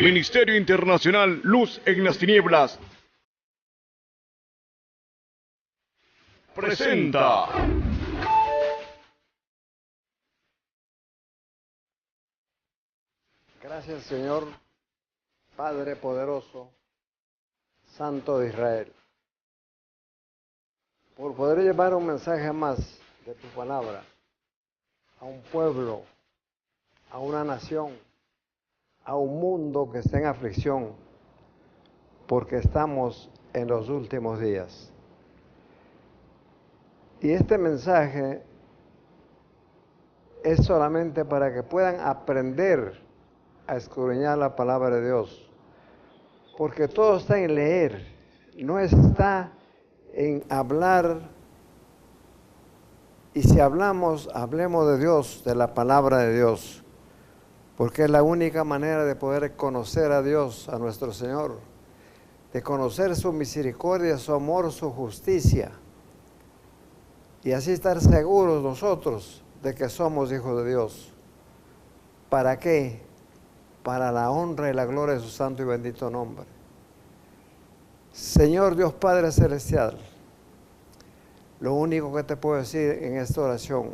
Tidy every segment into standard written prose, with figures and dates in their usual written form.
Ministerio Internacional Luz en las Tinieblas presenta Gracias, Señor, Padre poderoso, Santo de Israel, por poder llevar un mensaje más de tu palabra a un pueblo, a una nación, a un mundo que está en aflicción, porque estamos en los últimos días. Y este mensaje es solamente para que puedan aprender a escudriñar la palabra de Dios, porque todo está en leer, no está en hablar. Y si hablamos, hablemos de Dios, de la palabra de Dios, porque es la única manera de poder conocer a Dios, a nuestro Señor, de conocer su misericordia, su amor, su justicia, y así estar seguros nosotros de que somos hijos de Dios. ¿Para qué? Para la honra y la gloria de su santo y bendito nombre. Señor Dios Padre Celestial, lo único que te puedo decir en esta oración: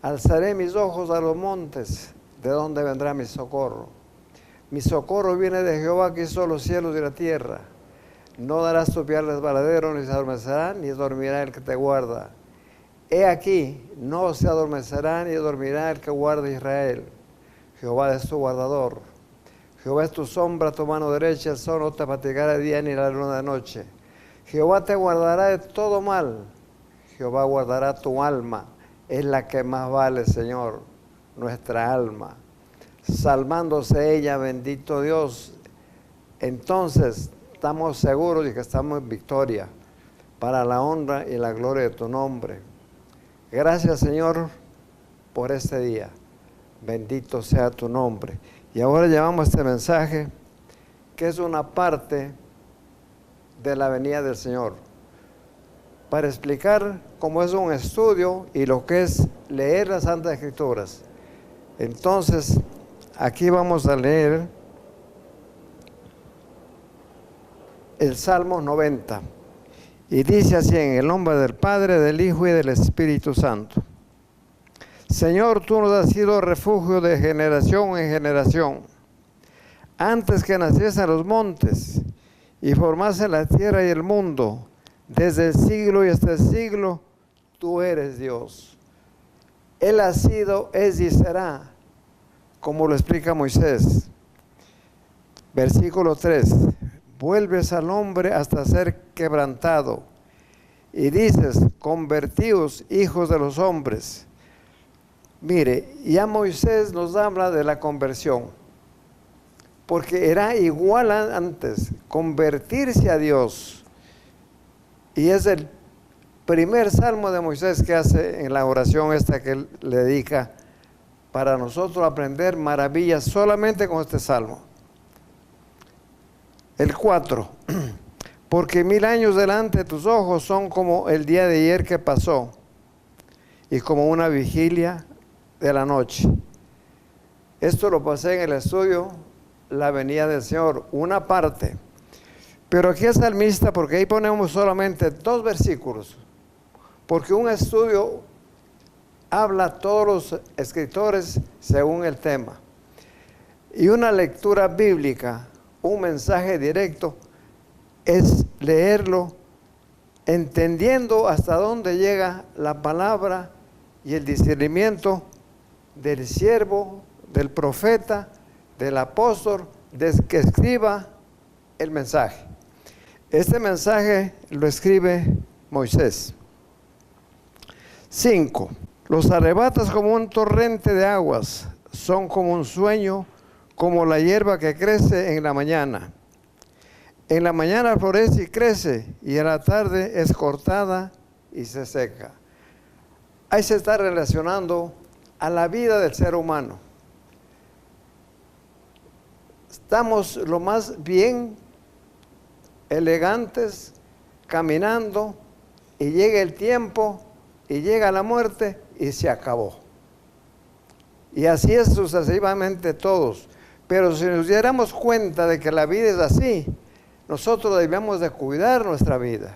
alzaré mis ojos a los montes, ¿de dónde vendrá mi socorro? Mi socorro viene de Jehová, que hizo los cielos y la tierra. No darás tu pie al resbaladero, ni se adormecerá, ni dormirá el que te guarda. He aquí, no se adormecerá ni dormirá el que guarda Israel. Jehová es tu guardador. Jehová es tu sombra, tu mano derecha, el sol no te fatigará de día ni la luna de noche. Jehová te guardará de todo mal. Jehová guardará tu alma. Es la que más vale, Señor, nuestra alma. Salvándose ella, bendito Dios. Entonces estamos seguros de que estamos en victoria, para la honra y la gloria de tu nombre. Gracias, Señor, por este día. Bendito sea tu nombre. Y ahora llevamos este mensaje, que es una parte de la venida del Señor, para explicar cómo es un estudio y lo que es leer las Santas Escrituras. Entonces, aquí vamos a leer el Salmo 90. Y dice así: en el nombre del Padre, del Hijo y del Espíritu Santo. Señor, tú nos has sido refugio de generación en generación. Antes que naciesen los montes y formasen la tierra y el mundo, desde el siglo y hasta el siglo, tú eres Dios. Él ha sido, es y será, como lo explica Moisés. Versículo 3. Vuelves al hombre hasta ser quebrantado, y dices: convertíos, hijos de los hombres. Mire, ya Moisés nos habla de la conversión, porque era igual antes, convertirse a Dios. Y es el primer salmo de Moisés que hace en la oración esta que él le dedica, para nosotros aprender maravillas solamente con este salmo. El 4, porque 1000 años delante de tus ojos son como el día de ayer que pasó, y como una vigilia de la noche. Esto lo pasé en el estudio La venida del Señor, una parte. Pero aquí es salmista, porque ahí ponemos solamente 2 versículos, porque un estudio habla todos los escritores según el tema. Y una lectura bíblica, un mensaje directo, es leerlo entendiendo hasta dónde llega la palabra y el discernimiento del siervo, del profeta, del apóstol, del que escriba el mensaje. Este mensaje lo escribe Moisés. 5. Los arrebatas como un torrente de aguas, son como un sueño, como la hierba que crece en la mañana. En la mañana florece y crece, y en la tarde es cortada y se seca. Ahí se está relacionando a la vida del ser humano. Estamos lo más bien elegantes, caminando, y llega el tiempo, y llega la muerte, y se acabó. Y así es sucesivamente todos. Pero si nos diéramos cuenta de que la vida es así, nosotros debemos de cuidar nuestra vida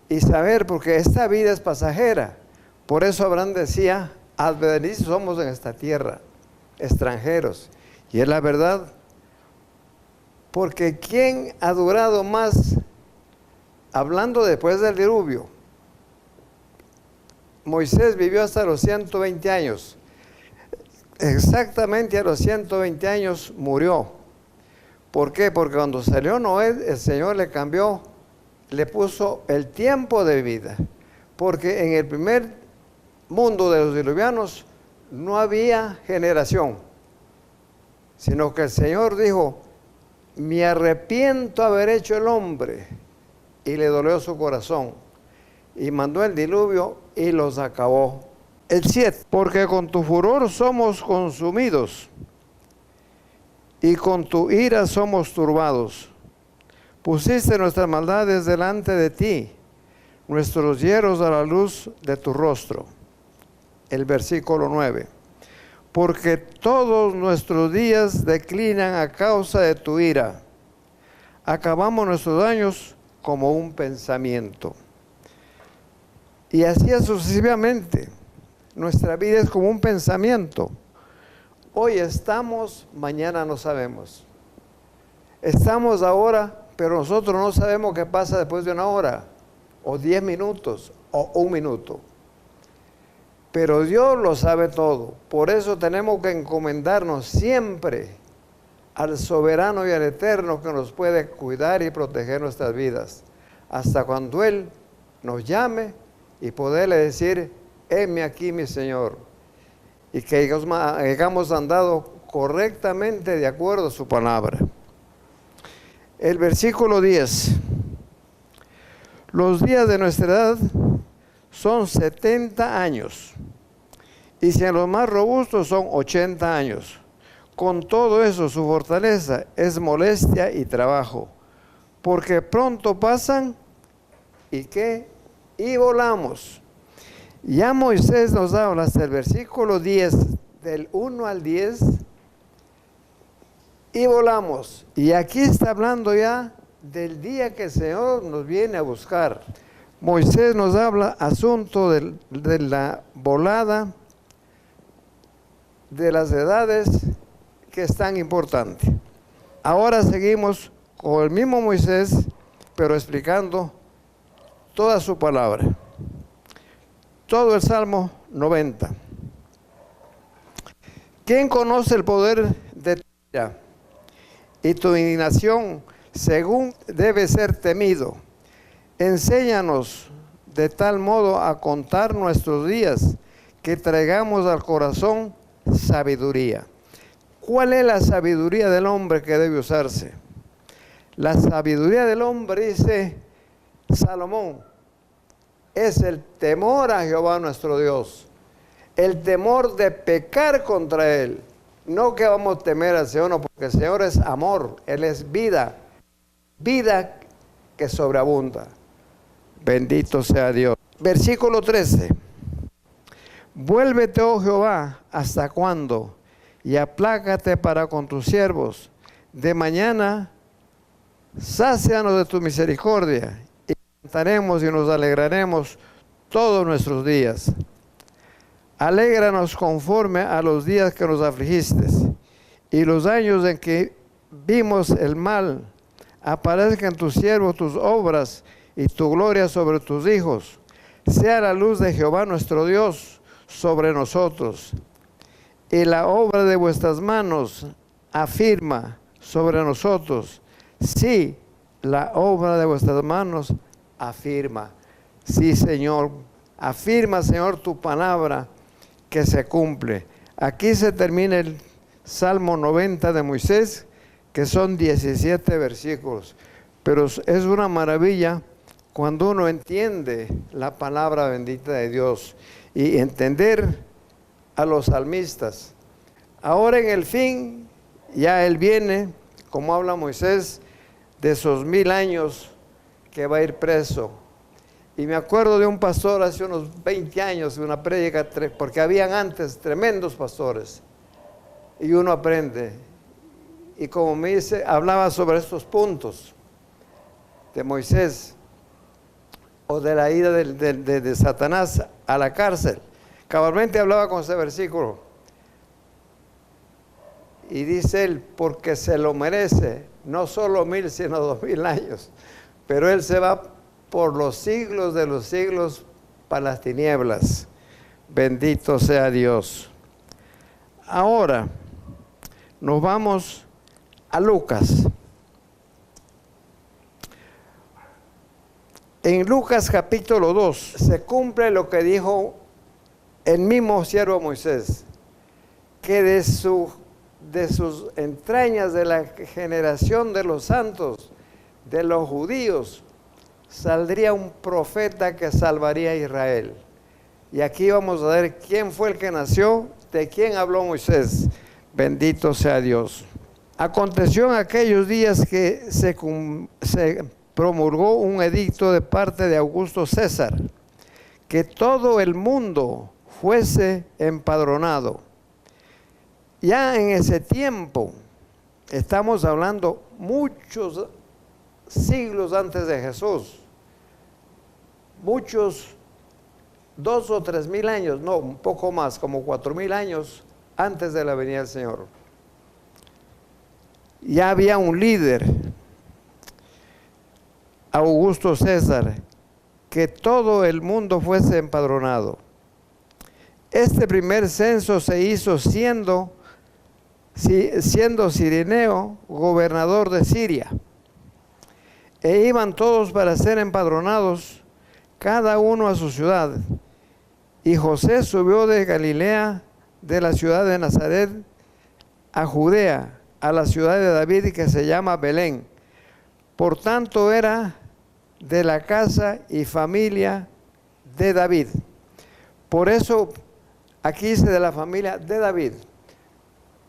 y saber, porque esta vida es pasajera. Por eso Abraham decía, advenedizos somos en esta tierra, extranjeros. Y es la verdad, porque ¿quién ha durado más? Hablando después del diluvio, Moisés vivió hasta los 120 años. Exactamente a los 120 años murió. ¿Por qué? Porque cuando salió Noé, el Señor le cambió, le puso el tiempo de vida. Porque en el primer mundo de los diluvianos no había generación, sino que el Señor dijo, me arrepiento haber hecho el hombre, y le dolió su corazón, y mandó el diluvio y los acabó. El 7, porque con tu furor somos consumidos, y con tu ira somos turbados. Pusiste nuestras maldades delante de ti, nuestros hierros a la luz de tu rostro. El versículo 9. Porque todos nuestros días declinan a causa de tu ira. Acabamos nuestros años como un pensamiento. Y así sucesivamente. Nuestra vida es como un pensamiento. Hoy estamos, mañana no sabemos. Estamos ahora, pero nosotros no sabemos qué pasa después de una hora, o 10 minutos, o 1 minuto. Pero Dios lo sabe todo. Por eso tenemos que encomendarnos siempre al soberano y al eterno que nos puede cuidar y proteger nuestras vidas. Hasta cuando Él nos llame y poderle decir, heme aquí mi Señor. Y que hayamos andado correctamente de acuerdo a su palabra. El versículo 10. Los días de nuestra edad son 70 años, y si en los más robustos son 80 años. Con todo eso, su fortaleza es molestia y trabajo, porque pronto pasan, ¿y qué? Y volamos. Ya Moisés nos habla hasta el versículo 10, del 1 al 10, y volamos. Y aquí está hablando ya del día que el Señor nos viene a buscar. Moisés nos habla asunto de la volada de las edades, que es tan importante. Ahora seguimos con el mismo Moisés, pero explicando toda su palabra. Todo el Salmo 90. ¿Quién conoce el poder de tu ira y tu indignación según debe ser temido? Enséñanos de tal modo a contar nuestros días, que traigamos al corazón sabiduría. ¿Cuál es la sabiduría del hombre que debe usarse? La sabiduría del hombre, dice Salomón, es el temor a Jehová nuestro Dios. El temor de pecar contra Él. No que vamos a temer al Señor, no, porque el Señor es amor, Él es vida. Vida que sobreabunda. Bendito sea Dios. Versículo 13. Vuélvete, oh Jehová, ¿hasta cuándo? Y aplácate para con tus siervos. De mañana, sácianos de tu misericordia, y cantaremos y nos alegraremos todos nuestros días. Alégranos conforme a los días que nos afligiste, y los años en que vimos el mal. Aparezcan en tus siervos tus obras, y tu gloria sobre tus hijos. Sea la luz de Jehová nuestro Dios sobre nosotros, y la obra de vuestras manos afirma sobre nosotros. Sí, la obra de vuestras manos afirma. Sí, Señor, afirma, Señor, tu palabra que se cumple. Aquí se termina el Salmo 90 de Moisés, que son 17 versículos. Pero es una maravilla cuando uno entiende la palabra bendita de Dios y entender a los salmistas. Ahora en el fin, ya Él viene, como habla Moisés, de esos 1000 años que va a ir preso. Y me acuerdo de un pastor hace unos 20 años, de una prédica, porque habían antes tremendos pastores. Y uno aprende. y como me dice, hablaba sobre estos puntos de Moisés o de la ida de Satanás a la cárcel. Cabalmente hablaba con ese versículo. Y dice él, porque se lo merece, no solo 1000, sino 2000 años. Pero él se va por los siglos de los siglos para las tinieblas. Bendito sea Dios. Ahora nos vamos a Lucas. En Lucas capítulo 2 se cumple lo que dijo el mismo siervo Moisés, que de sus entrañas, de la generación de los santos, de los judíos, saldría un profeta que salvaría a Israel. Y aquí vamos a ver quién fue el que nació, de quién habló Moisés. Bendito sea Dios. Aconteció en aquellos días que se promulgó un edicto de parte de Augusto César, que todo el mundo fuese empadronado. Ya en ese tiempo, estamos hablando muchos siglos antes de Jesús, muchos 2 o 3 mil años, no, un poco más, como 4000 años antes de la venida del Señor. Ya había un líder, Augusto César, que todo el mundo fuese empadronado. Este primer censo se hizo siendo Cireneo gobernador de Siria. E iban todos para ser empadronados, cada uno a su ciudad. Y José subió de Galilea, de la ciudad de Nazaret, a Judea, a la ciudad de David, que se llama Belén. Por tanto, era de la casa y familia de David. Por eso, aquí dice de la familia de David,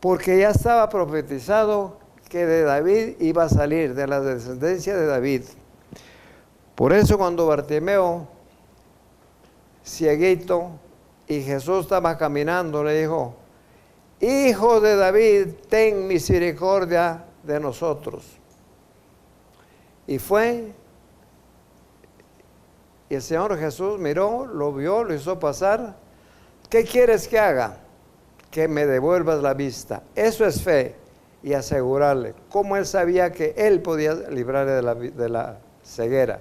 porque ya estaba profetizado que de David iba a salir, de la descendencia de David. Por eso cuando Bartimeo, cieguito, y Jesús estaba caminando, le dijo, Hijo de David, ten misericordia de nosotros. Y fue, y el Señor Jesús miró, lo vio, lo hizo pasar. ¿Qué quieres que haga? Que me devuelvas la vista. Eso es fe. Y asegurarle, como él sabía que él podía librarle de la ceguera.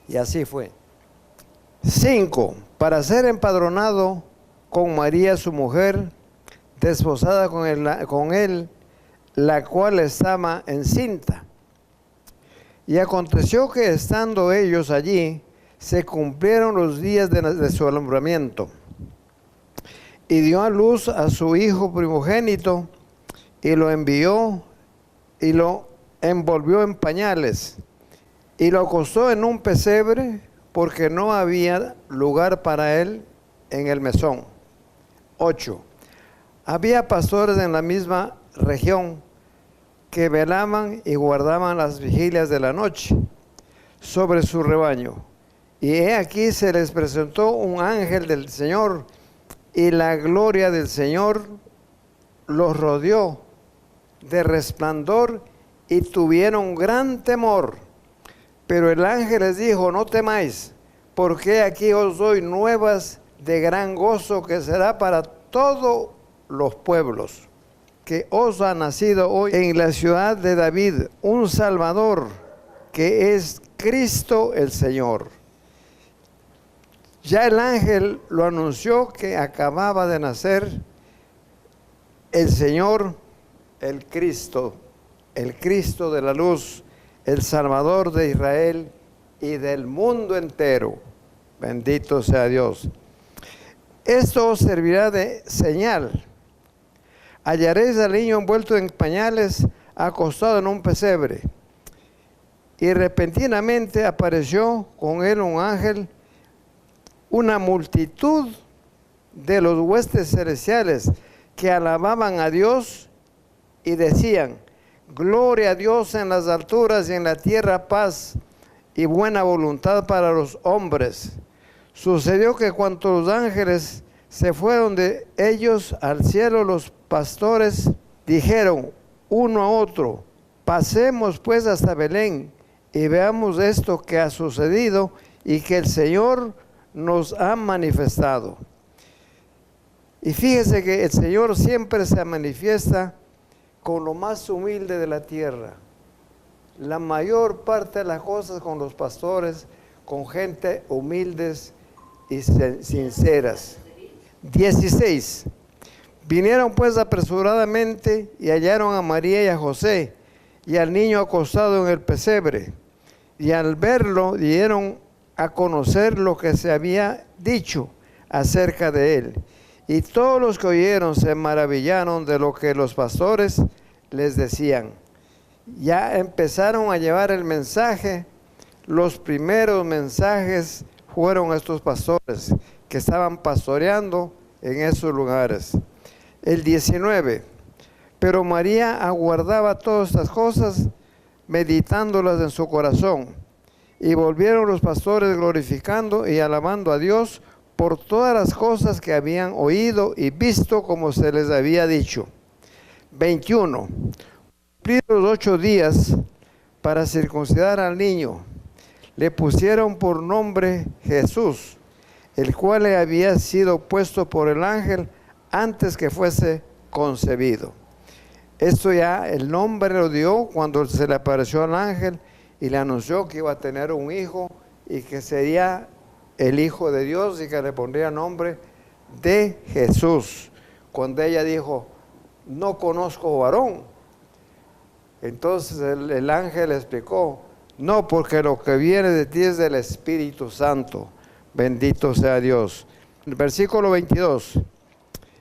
Y así fue. 5. Para ser empadronado con María su mujer, desposada con él, la cual estaba encinta. Y aconteció que estando ellos allí, se cumplieron los días de su alumbramiento. Y dio a luz a su hijo primogénito, y lo envió, y lo envolvió en pañales, y lo acostó en un pesebre, porque no había lugar para él en el mesón. 8. Había pastores en la misma región que velaban y guardaban las vigilias de la noche sobre su rebaño. Y he aquí se les presentó un ángel del Señor, y la gloria del Señor los rodeó de resplandor, y tuvieron gran temor. Pero el ángel les dijo, no temáis, porque aquí os doy nuevas de gran gozo, que será para todos los pueblos, que os ha nacido hoy en la ciudad de David un Salvador, que es Cristo el Señor. Ya el ángel lo anunció, que acababa de nacer el Señor, el Cristo de la luz, el Salvador de Israel y del mundo entero. Bendito sea Dios. Esto os servirá de señal. Hallaréis al niño envuelto en pañales, acostado en un pesebre. Y repentinamente apareció con él un ángel, una multitud de los huestes celestiales que alababan a Dios y decían, gloria a Dios en las alturas y en la tierra paz y buena voluntad para los hombres. Sucedió que cuando los ángeles se fueron de ellos al cielo, los pastores dijeron, uno a otro: pasemos pues hasta Belén y veamos esto que ha sucedido y que el Señor nos ha manifestado. Y fíjese que el Señor siempre se manifiesta con lo más humilde de la tierra. La mayor parte de las cosas con los pastores, con gente humildes y sinceras. 16. Vinieron pues apresuradamente y hallaron a María y a José y al niño acostado en el pesebre. Y al verlo dieron a conocer lo que se había dicho acerca de él. Y todos los que oyeron se maravillaron de lo que los pastores les decían. Ya empezaron a llevar el mensaje. Los primeros mensajes fueron estos pastores que estaban pastoreando en esos lugares. El 19. Pero María aguardaba todas estas cosas, meditándolas en su corazón. Y volvieron los pastores glorificando y alabando a Dios por todas las cosas que habían oído y visto como se les había dicho. 21. Cumplidos los 8 días para circuncidar al niño, le pusieron por nombre Jesús, el cual le había sido puesto por el ángel antes que fuese concebido. Esto ya el nombre lo dio cuando se le apareció al ángel y le anunció que iba a tener un hijo y que sería el Hijo de Dios y que le pondría nombre de Jesús. Cuando ella dijo: no conozco varón, entonces el ángel le explicó: no, porque lo que viene de ti es del Espíritu Santo. Bendito sea Dios. El versículo 22.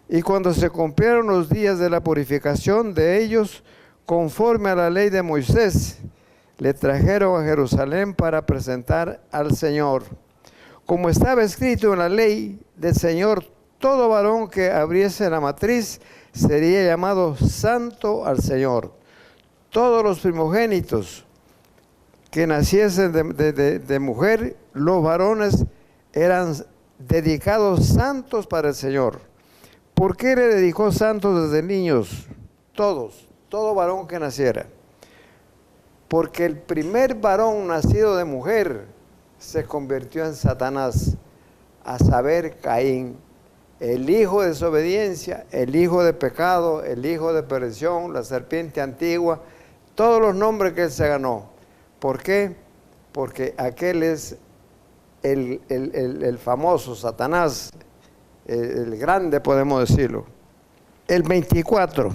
Y cuando se cumplieron los días de la purificación de ellos, conforme a la ley de Moisés, le trajeron a Jerusalén para presentar al Señor. Como estaba escrito en la ley del Señor, todo varón que abriese la matriz sería llamado santo al Señor. Todos los primogénitos que naciesen de mujer, los varones eran dedicados santos para el Señor. ¿Por qué le dedicó santos desde niños? Todo varón que naciera. Porque el primer varón nacido de mujer se convirtió en Satanás, a saber, Caín, el hijo de desobediencia, el hijo de pecado, el hijo de perdición, la serpiente antigua, todos los nombres que él se ganó. ¿Por qué? Porque aquel es el famoso Satanás, el grande, podemos decirlo. El 24.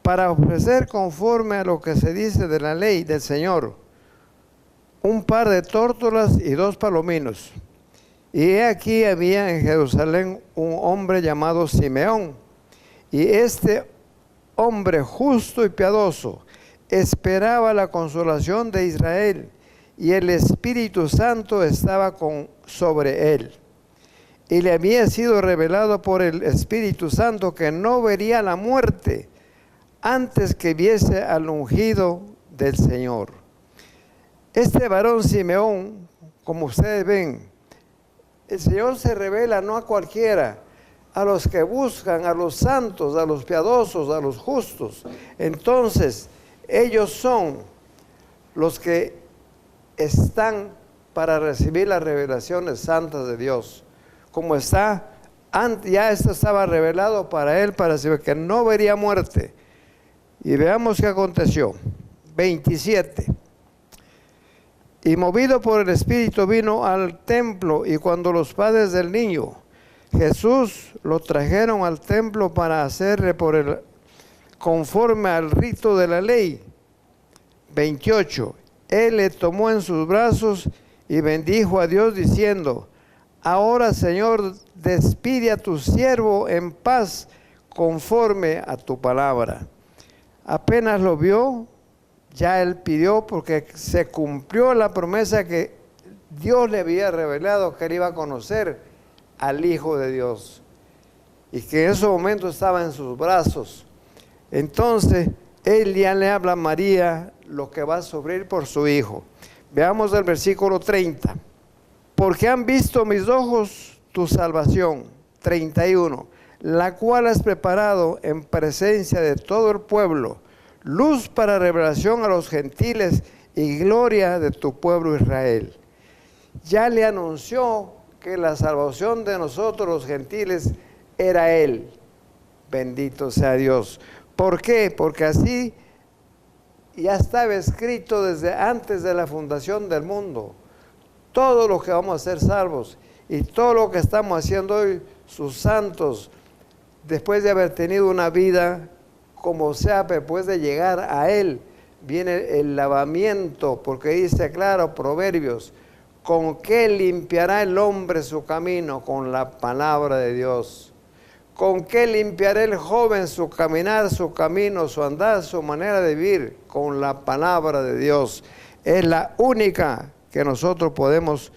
Para ofrecer conforme a lo que se dice de la ley del Señor, un par de tórtolas y 2 palominos. Y he aquí había en Jerusalén un hombre llamado Simeón. Y este hombre justo y piadoso esperaba la consolación de Israel, y el Espíritu Santo estaba sobre él. Y le había sido revelado por el Espíritu Santo que no vería la muerte antes que viese al ungido del Señor. Este varón Simeón, como ustedes ven, el Señor se revela no a cualquiera, a los que buscan, a los santos, a los piadosos, a los justos. Entonces, ellos son los que están para recibir las revelaciones santas de Dios. Como ya esto estaba revelado para él, para decir que no vería muerte. Y veamos qué aconteció. 27. Y movido por el Espíritu vino al templo, y cuando los padres del niño Jesús lo trajeron al templo para hacerle conforme al rito de la ley. 28. Él le tomó en sus brazos y bendijo a Dios diciendo: ahora, Señor, despide a tu siervo en paz conforme a tu palabra. Apenas lo vio, ya él pidió, porque se cumplió la promesa que Dios le había revelado, que él iba a conocer al Hijo de Dios y que en ese momento estaba en sus brazos. Entonces él ya le habla a María lo que va a sufrir por su hijo. Veamos el versículo 30. Porque han visto mis ojos tu salvación. 31. La cual has preparado en presencia de todo el pueblo, luz para revelación a los gentiles y gloria de tu pueblo Israel. Ya le anunció que la salvación de nosotros los gentiles era Él. Bendito sea Dios. ¿Por qué? Porque así ya estaba escrito desde antes de la fundación del mundo. Todo lo que vamos a ser salvos y todo lo que estamos haciendo hoy, sus santos, después de haber tenido una vida como sea, después de llegar a Él, viene el lavamiento, porque dice claro, Proverbios, ¿con qué limpiará el hombre su camino? Con la palabra de Dios. ¿Con qué limpiará el joven su caminar, su camino, su andar, su manera de vivir? Con la palabra de Dios. Es la única que nosotros podemos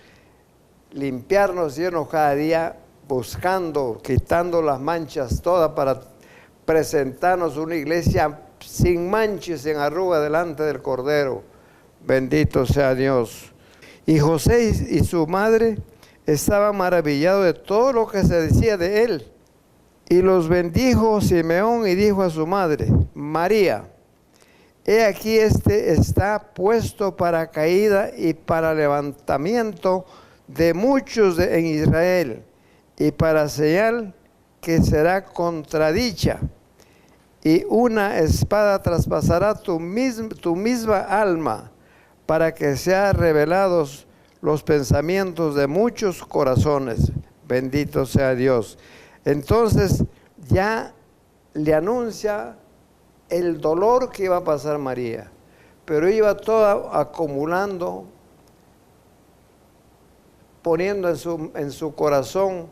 limpiarnos y irnos cada día buscando, quitando las manchas todas para presentarnos una iglesia sin mancha y sin arruga delante del Cordero. Bendito sea Dios. Y José y su madre estaban maravillados de todo lo que se decía de él. Y los bendijo Simeón y dijo a su madre, María, he aquí este está puesto para caída y para levantamiento de muchos en Israel, y para señal que será contradicha, y una espada traspasará tu misma alma, para que sean revelados los pensamientos de muchos corazones. Bendito sea Dios. Entonces ya le anuncia el dolor que iba a pasar María, pero iba toda acumulando, poniendo en su corazón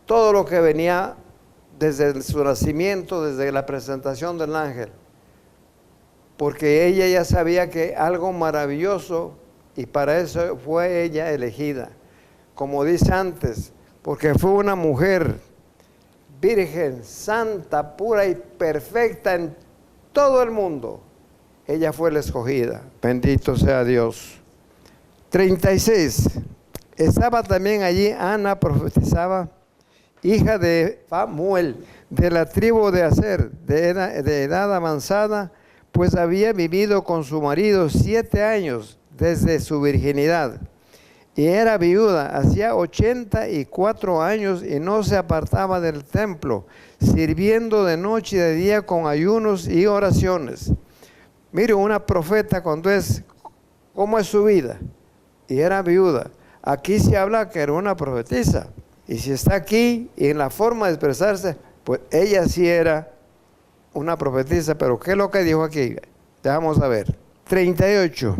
todo lo que venía desde su nacimiento, desde la presentación del ángel, porque ella ya sabía que algo maravilloso, y para eso fue ella elegida, como dice antes, porque fue una mujer virgen, santa, pura y perfecta en todo el mundo. Ella fue la escogida. Bendito sea Dios. 36. Estaba también allí Ana, profetizaba, hija de Famuel, de la tribu de Aser, de edad avanzada, pues había vivido con su marido 7 años desde su virginidad. Y era viuda, hacía 84 años y no se apartaba del templo, sirviendo de noche y de día con ayunos y oraciones. Mire, una profeta ¿cómo es su vida? Y era viuda. Aquí se habla que era una profetisa. Y si está aquí y en la forma de expresarse, pues ella sí era una profetisa. Pero ¿qué es lo que dijo aquí? Ya vamos a ver. 38.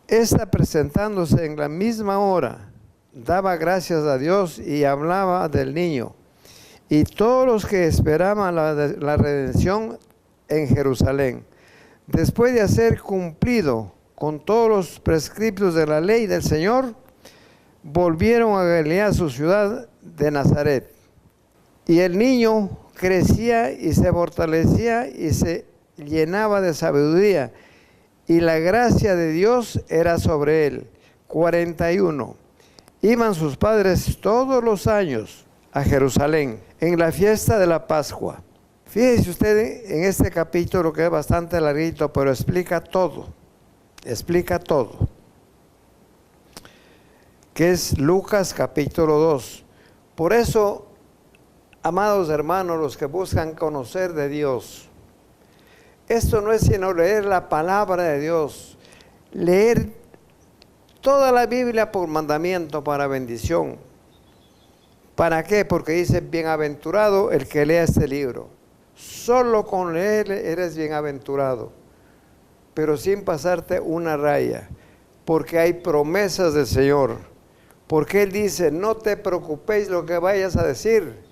Esta, presentándose en la misma hora, daba gracias a Dios y hablaba del niño. Y todos los que esperaban la redención en Jerusalén, después de hacer cumplido con todos los prescriptos de la ley del Señor, volvieron a Galilea, su ciudad de Nazaret. Y el niño crecía y se fortalecía y se llenaba de sabiduría, y la gracia de Dios era sobre él. 41. Iban sus padres todos los años a Jerusalén en la fiesta de la Pascua. Fíjese usted en este capítulo, que es bastante larguito, pero explica todo, que es Lucas capítulo 2. Por eso, amados hermanos, los que buscan conocer de Dios, esto no es sino leer la palabra de Dios, leer toda la Biblia por mandamiento, para bendición. ¿Para qué? Porque dice, bienaventurado el que lea este libro. Solo con leer eres bienaventurado, pero sin pasarte una raya, porque hay promesas del Señor. Porque Él dice, no te preocupéis lo que vayas a decir,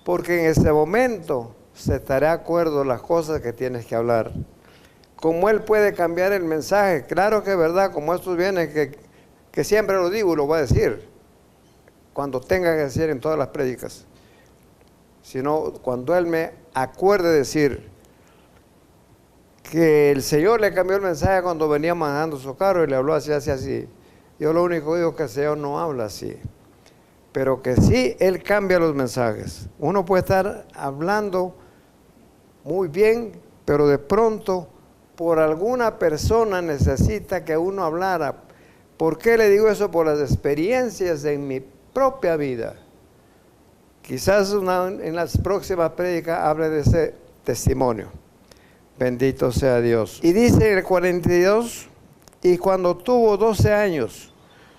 porque en ese momento se te hará acuerdo las cosas que tienes que hablar. Como Él puede cambiar el mensaje, claro que es verdad, como estos vienen, que siempre lo digo y lo voy a decir, cuando tenga que decir en todas las prédicas, sino cuando Él me acuerde decir que el Señor le cambió el mensaje cuando venía manejando su carro y le habló así. Yo lo único que digo es que el Señor no habla así, pero que sí Él cambia los mensajes. Uno puede estar hablando muy bien, pero de pronto por alguna persona necesita que uno hablara. ¿Por qué le digo eso? Por las experiencias en mi propia vida. Quizás en las próximas prédicas hable de ese testimonio. Bendito sea Dios. Y dice en el 42, y cuando tuvo 12 años,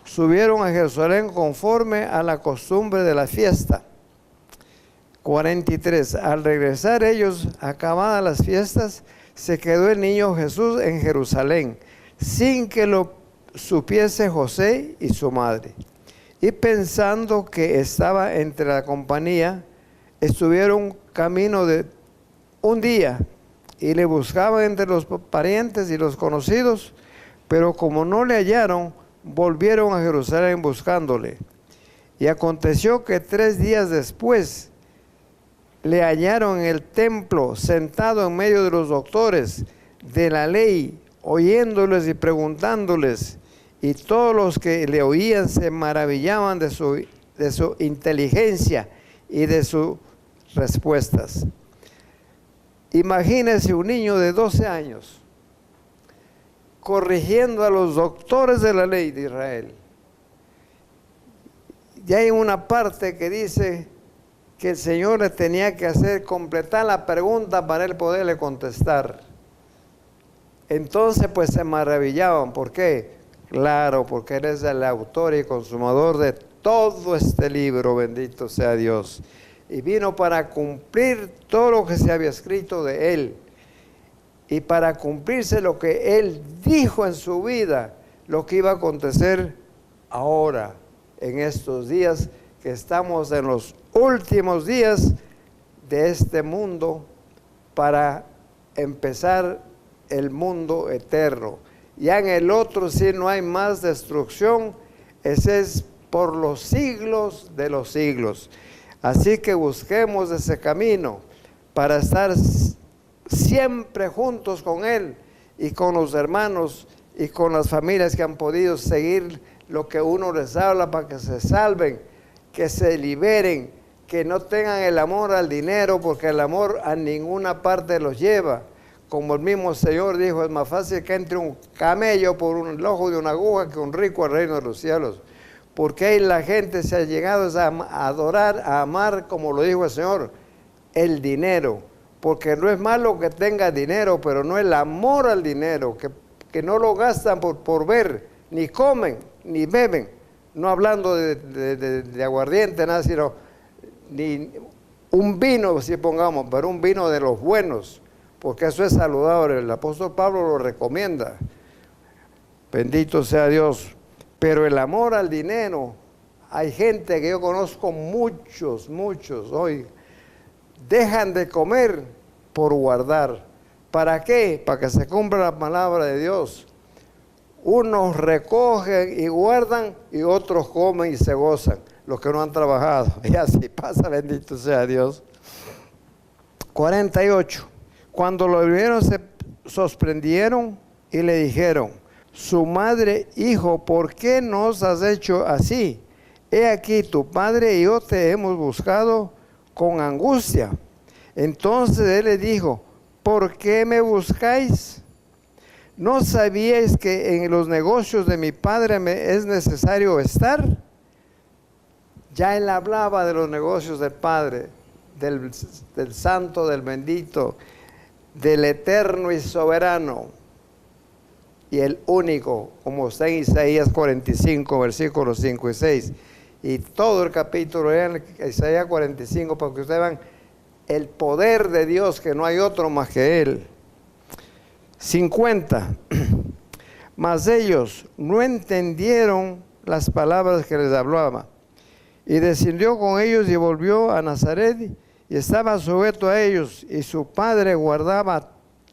subieron a Jerusalén conforme a la costumbre de la fiesta. 43, al regresar ellos, acabadas las fiestas, se quedó el niño Jesús en Jerusalén, sin que lo supiese José y su madre. Y pensando que estaba entre la compañía, estuvieron camino de un día y le buscaban entre los parientes y los conocidos, pero como no le hallaron, volvieron a Jerusalén buscándole. Y aconteció que 3 días después le hallaron en el templo, sentado en medio de los doctores de la ley, oyéndoles y preguntándoles. Y todos los que le oían se maravillaban de su inteligencia y de sus respuestas. Imagínense un niño de 12 años corrigiendo a los doctores de la ley de Israel. Ya hay una parte que dice que el Señor le tenía que hacer completar la pregunta para él poderle contestar. Entonces pues se maravillaban. ¿Por qué? Claro, porque Él es el autor y consumador de todo este libro, bendito sea Dios. Y vino para cumplir todo lo que se había escrito de Él. Y para cumplirse lo que Él dijo en su vida, lo que iba a acontecer ahora, en estos días, que estamos en los últimos días de este mundo, para empezar el mundo eterno. Ya en el otro sí no hay más destrucción, ese es por los siglos de los siglos. Así que busquemos ese camino para estar siempre juntos con Él y con los hermanos y con las familias que han podido seguir lo que uno les habla para que se salven, que se liberen, que no tengan el amor al dinero, porque el amor a ninguna parte los lleva. Como el mismo Señor dijo, es más fácil que entre un camello por el ojo de una aguja que un rico al reino de los cielos. Porque ahí la gente se ha llegado a adorar, a amar, como lo dijo el Señor, el dinero. Porque no es malo que tenga dinero, pero no el amor al dinero, que no lo gastan por ver, ni comen, ni beben. No hablando de aguardiente, nada, sino ni un vino, si pongamos, pero un vino de los buenos. Porque eso es saludable, el apóstol Pablo lo recomienda. Bendito sea Dios. Pero el amor al dinero, hay gente que yo conozco, muchos hoy, dejan de comer por guardar. ¿Para qué? Para que se cumpla la palabra de Dios. Unos recogen y guardan y otros comen y se gozan, los que no han trabajado. Y así pasa, bendito sea Dios. 48. Cuando lo vieron se sorprendieron y le dijeron, su madre, hijo, ¿por qué nos has hecho así? He aquí, tu padre y yo te hemos buscado con angustia. Entonces él le dijo, ¿por qué me buscáis? ¿No sabíais que en los negocios de mi padre me es necesario estar? Ya él hablaba de los negocios del Padre, del Santo, del Bendito, del Eterno y Soberano, y el único, como está en Isaías 45, versículos 5 y 6, y todo el capítulo en Isaías 45, para que ustedes vean el poder de Dios, que no hay otro más que Él. 50. Mas ellos no entendieron las palabras que les hablaba. Y descendió con ellos y volvió a Nazaret y estaba sujeto a ellos. Y su padre guardaba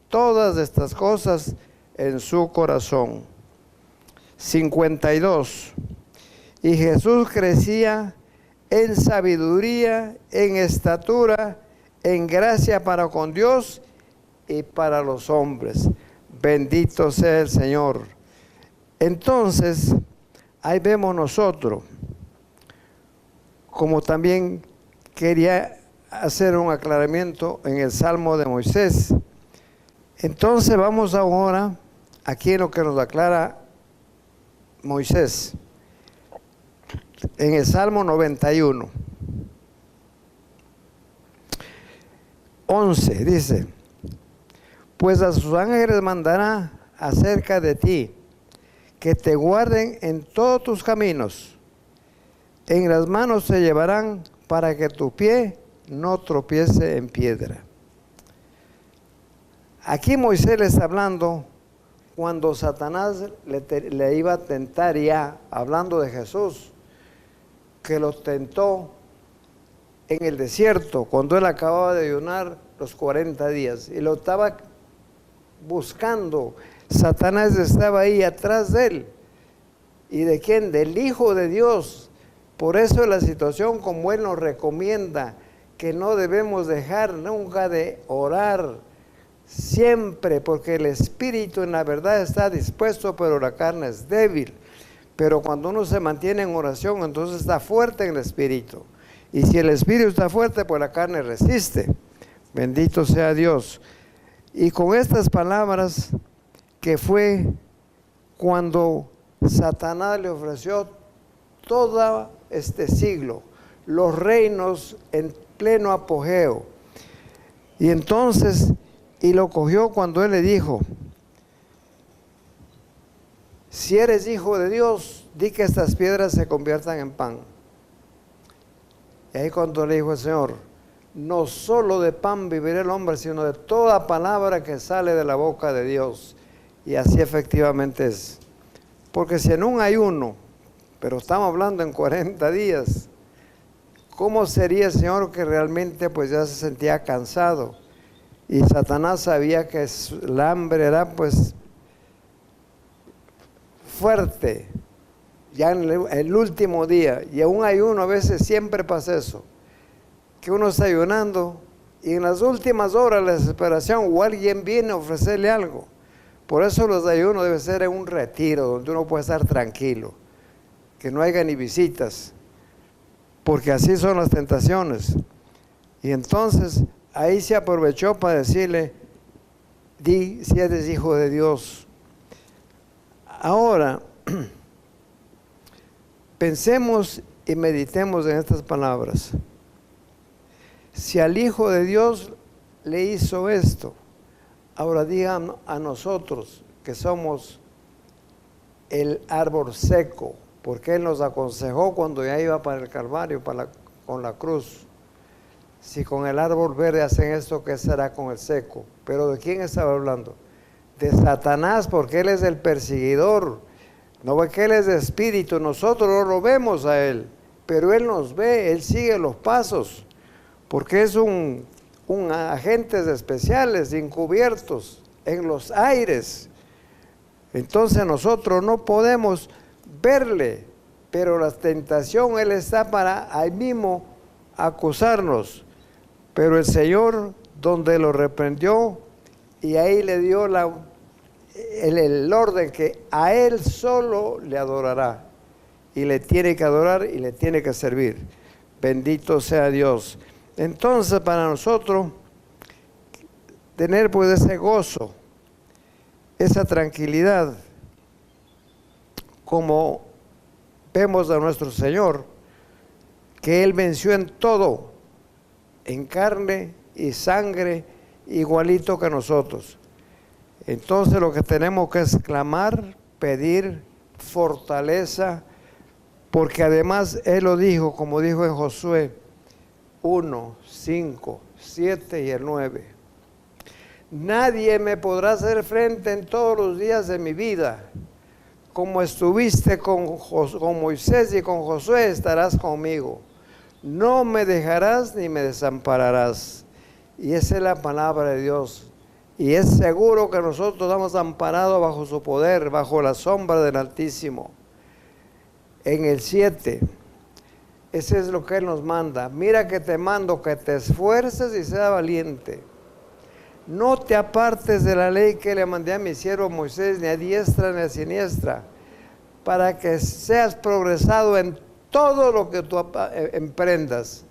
todas estas cosas en su corazón. 52. Y Jesús crecía en sabiduría, en estatura, en gracia para con Dios y para los hombres. Bendito sea el Señor. Entonces, ahí vemos nosotros, como también quería hacer un aclaramiento en el Salmo de Moisés. Entonces vamos ahora aquí en lo que nos aclara Moisés, en el Salmo 91, 11, dice: pues a sus ángeles mandará acerca de ti, que te guarden en todos tus caminos. En las manos te llevarán para que tu pie no tropiece en piedra. Aquí Moisés le está hablando cuando Satanás le iba a tentar, ya hablando de Jesús, que lo tentó en el desierto, cuando él acababa de ayunar los 40 días y lo estaba buscando. Satanás estaba ahí atrás de él. ¿Y de quién? Del Hijo de Dios. Por eso la situación, como él nos recomienda, que no debemos dejar nunca de orar siempre, porque el espíritu en la verdad está dispuesto, pero la carne es débil. Pero cuando uno se mantiene en oración, entonces está fuerte en el espíritu. Y si el espíritu está fuerte, pues la carne resiste. Bendito sea Dios. Y con estas palabras, que fue cuando Satanás le ofreció todo este siglo, los reinos en pleno apogeo. Y entonces, y lo cogió cuando él le dijo: si eres hijo de Dios, di que estas piedras se conviertan en pan. Y ahí cuando le dijo el Señor: no solo de pan vivirá el hombre, sino de toda palabra que sale de la boca de Dios. Y así efectivamente es. Porque si en un ayuno, pero estamos hablando en 40 días, ¿cómo sería el Señor que realmente pues ya se sentía cansado? Y Satanás sabía que el hambre era pues fuerte, ya en el último día. Y en un ayuno a veces siempre pasa eso, que uno está ayunando y en las últimas horas la desesperación, o alguien viene a ofrecerle algo. Por eso los ayunos deben ser en un retiro donde uno puede estar tranquilo, que no haya ni visitas, porque así son las tentaciones. Y entonces ahí se aprovechó para decirle: di si eres hijo de Dios. Ahora pensemos y meditemos en estas palabras. Si al Hijo de Dios le hizo esto, ahora digan a nosotros que somos el árbol seco, porque Él nos aconsejó cuando ya iba para el Calvario, con la cruz: si con el árbol verde hacen esto, ¿qué será con el seco? Pero ¿de quién estaba hablando? De Satanás, porque él es el perseguidor. No ve que él es de espíritu, nosotros no lo vemos a él, pero él nos ve, él sigue los pasos, porque es un agentes especiales, encubiertos en los aires. Entonces nosotros no podemos verle, pero la tentación, él está para ahí mismo acusarnos. Pero el Señor, donde lo reprendió, y ahí le dio el orden que a Él solo le adorará, y le tiene que adorar y le tiene que servir. Bendito sea Dios. Entonces, para nosotros tener pues ese gozo, esa tranquilidad, como vemos a nuestro Señor, que Él venció en todo, en carne y sangre, igualito que nosotros. Entonces lo que tenemos que es clamar, pedir fortaleza, porque además Él lo dijo, como dijo en Josué 1, 5, 7 y el 9. Nadie me podrá hacer frente en todos los días de mi vida. Como estuviste con Moisés y con Josué, estarás conmigo. No me dejarás ni me desampararás. Y esa es la palabra de Dios. Y es seguro que nosotros estamos amparados bajo su poder, bajo la sombra del Altísimo. En el 7, ese es lo que Él nos manda. Mira que te mando que te esfuerces y seas valiente. No te apartes de la ley que le mandé a mi siervo Moisés, ni a diestra ni a siniestra, para que seas progresado en todo lo que tú emprendas.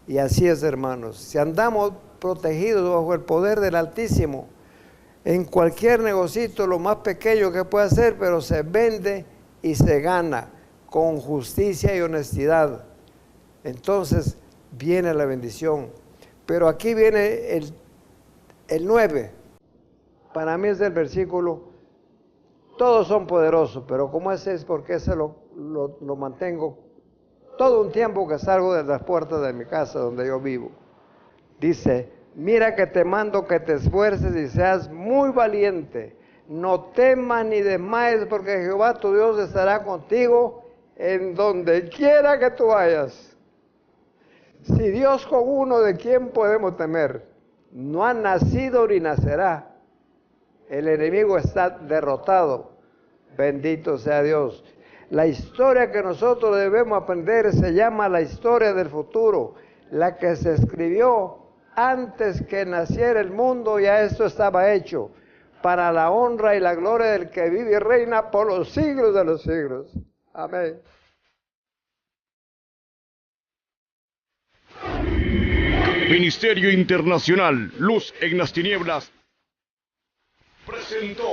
Y así es, hermanos. Si andamos protegidos bajo el poder del Altísimo, En cualquier negocito, lo más pequeño que pueda hacer, pero se vende y se gana con justicia y honestidad. Entonces viene la bendición. Pero aquí viene el 9. Para mí es el versículo, todos son poderosos, pero como ese es porque ese lo mantengo todo un tiempo que salgo de las puertas de mi casa donde yo vivo. Dice, mira que te mando que te esfuerces y seas muy valiente. No temas ni desmayes porque Jehová tu Dios estará contigo en donde quiera que tú vayas. Si Dios con uno, ¿de quién podemos temer? No ha nacido ni nacerá. El enemigo está derrotado. Bendito sea Dios. La historia que nosotros debemos aprender se llama la historia del futuro, la que se escribió antes que naciera el mundo. Ya esto estaba hecho para la honra y la gloria del que vive y reina por los siglos de los siglos. Amén. Ministerio Internacional Luz en las Tinieblas presentó